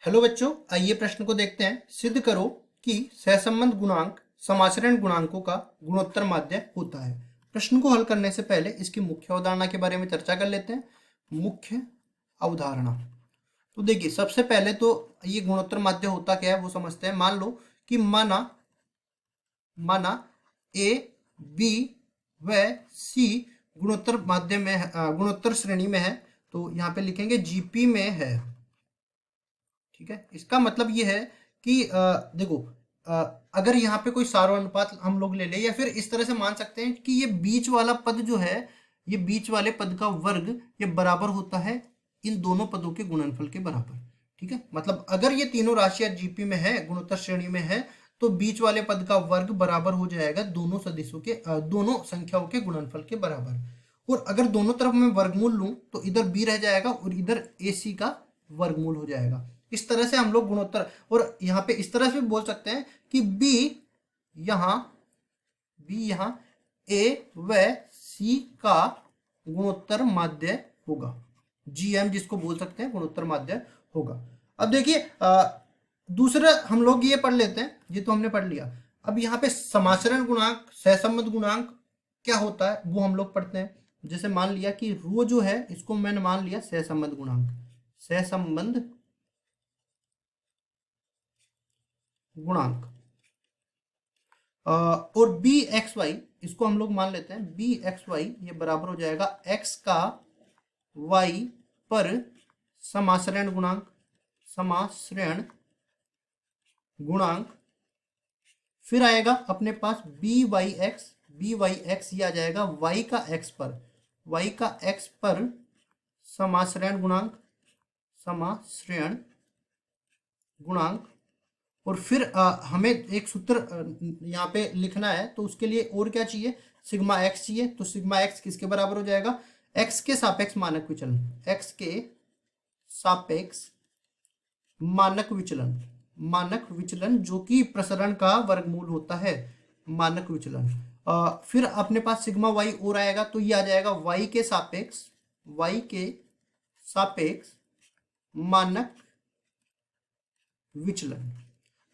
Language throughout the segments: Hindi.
हेलो बच्चों, आइए प्रश्न को देखते हैं। सिद्ध करो कि सहसंबंध गुणांक समाचरण गुणांकों का गुणोत्तर माध्य होता है। प्रश्न को हल करने से पहले इसकी मुख्य अवधारणा के बारे में चर्चा कर लेते हैं। मुख्य अवधारणा तो देखिए, सबसे पहले तो ये गुणोत्तर माध्य होता क्या है वो समझते हैं। मान लो कि माना ए बी व सी गुणोत्तर माध्य में गुणोत्तर श्रेणी में है, तो यहाँ पे लिखेंगे जीपी में है। ठीक है, इसका मतलब ये है कि देखो, अगर यहाँ पे कोई सारों-अनुपात हम लोग ले ले, या फिर इस तरह से मान सकते हैं कि ये बीच वाला पद जो है, ये बीच वाले पद का वर्ग ये बराबर होता है इन दोनों पदों के गुणनफल के बराबर। ठीक है, मतलब अगर ये तीनों राशियां जीपी में है, गुणोत्तर श्रेणी में है, तो बीच वाले पद का वर्ग बराबर हो जाएगा दोनों सदिशों के दोनों संख्याओं के गुणनफल के बराबर। और अगर दोनों तरफ मैं वर्गमूल लूं तो इधर बी रह जाएगा और इधर ए सी का वर्गमूल हो जाएगा। इस तरह से हम लोग गुणोत्तर, और यहाँ पे इस तरह से भी बोल सकते हैं कि यहाँ ए व सी का गुणोत्तर माध्य होगा। जीएम जिसको बोल सकते हैं गुणोत्तर माध्य होगा। अब देखिए, दूसरा हम लोग ये पढ़ लेते हैं, ये तो हमने पढ़ लिया। अब यहाँ पे समाचरण गुणांक सहसंबंध गुणांक क्या होता है वो हम लोग पढ़ते हैं। जैसे मान लिया कि रो जो है इसको मैंने मान लिया सहसंबंध गुणांक, सहसंबंध गुणांक, और बी एक्स वाई इसको हम लोग मान लेते हैं बी एक्स वाई, ये बराबर हो जाएगा एक्स का वाई पर समाचरण गुणांक, समाचरण गुणांक। फिर आएगा अपने पास बी वाई एक्स, ये आ जाएगा वाई का एक्स पर समाचरण गुणांक, समाचरण गुणांक। और फिर हमें एक सूत्र यहाँ पे लिखना है, तो उसके लिए और क्या चाहिए, सिग्मा एक्स चाहिए। तो सिग्मा एक्स किसके बराबर हो जाएगा, एक्स के सापेक्ष मानक विचलन, एक्स के सापेक्ष मानक विचलन जो कि प्रसरण का वर्गमूल होता है, मानक विचलन। फिर अपने पास सिग्मा वाई और आएगा, तो ये आ जाएगा वाई के सापेक्ष मानक विचलन।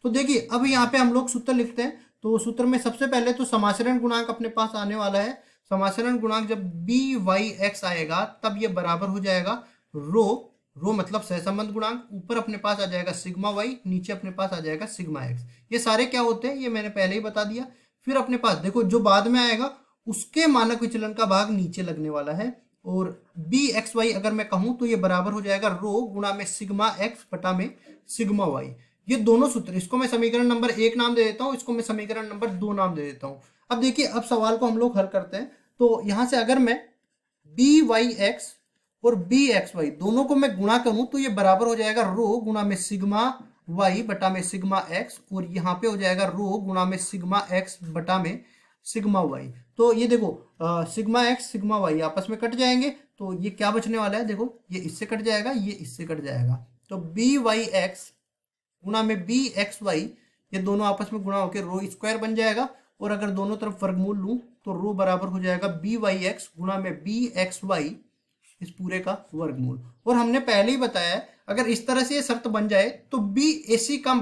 तो देखिए, अब यहाँ पे हम लोग सूत्र लिखते हैं। तो सूत्र में सबसे पहले तो समाचरण गुणांक अपने पास आने वाला है। समाचरण गुणांक जब बी वाई एक्स आएगा तब ये बराबर हो जाएगा रो मतलब सहसंबंध गुणांक, ऊपर अपने पास आ जाएगा सिग्मा वाई, नीचे अपने पास आ जाएगा सिग्मा एक्स। ये सारे क्या होते हैं ये मैंने पहले ही बता दिया। फिर अपने पास देखो, जो बाद में आएगा उसके मानक विचलन का भाग नीचे लगने वाला है। और बी एक्स वाई अगर मैं कहूं तो ये बराबर हो जाएगा रो गुणा में सिग्मा एक्स बटा में सिग्मा वाई। ये दोनों सूत्र, इसको मैं समीकरण नंबर 1 नाम दे देता हूं, इसको मैं समीकरण नंबर 2 नाम दे देता हूं। अब देखिए, अब सवाल को हम लोग हल करते हैं। तो यहां से अगर मैं बी वाई एक्स और बी एक्स वाई दोनों को मैं गुणा करूं तो ये बराबर हो जाएगा रो गुणा में सिग्मा वाई बटा में सिग्मा एक्स, और यहाँ पे हो जाएगा रो गुणा में सिग्मा एक्स बटा में सिग्मा वाई। तो ये देखो, सिग्मा एक्स सिग्मा वाई आपस में कट जाएंगे, तो ये क्या बचने वाला है, देखो ये इससे कट जाएगा, ये इससे कट जाएगा। तो बी वाई एक्स गुणा में बी एक्स वाई, ये दोनों आपस में गुणा होकर रो स्क्वायर बन जाएगा। और अगर दोनों तरफ वर्गमूल लूं तो रो बराबर हो जाएगा बी वाई एक्स गुणा में बी एक्स वाई, इस पूरे का वर्गमूल। और हमने पहले ही बताया है, अगर इस तरह से ये शर्त बन जाए तो बी एसी का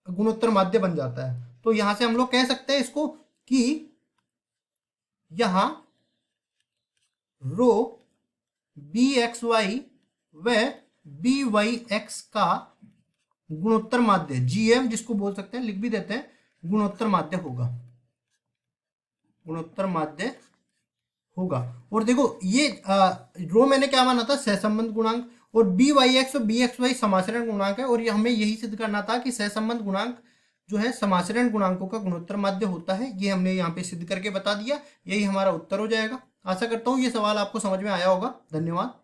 गुणोत्तर माध्य बन जाता है। तो यहां से हम लोग कह सकते हैं इसको कि यहां रो बी एक्स वाई व बी वाई एक्स का गुणोत्तर माध्य, जीएम जिसको बोल सकते हैं, लिख भी देते हैं, गुणोत्तर माध्य होगा, गुणोत्तर माध्य होगा। और देखो ये रो मैंने क्या माना था, सहसंबंध गुणांक, और बी वाई एक्स और बी एक्स वाई समाचरण गुणांक है। और ये हमें यही सिद्ध करना था कि सहसंबंध गुणांक जो है समाचरण गुणांकों का गुणोत्तर माध्य होता है। ये हमने यहाँ पे सिद्ध करके बता दिया, यही हमारा उत्तर हो जाएगा। आशा करता हूँ ये सवाल आपको समझ में आया होगा। धन्यवाद।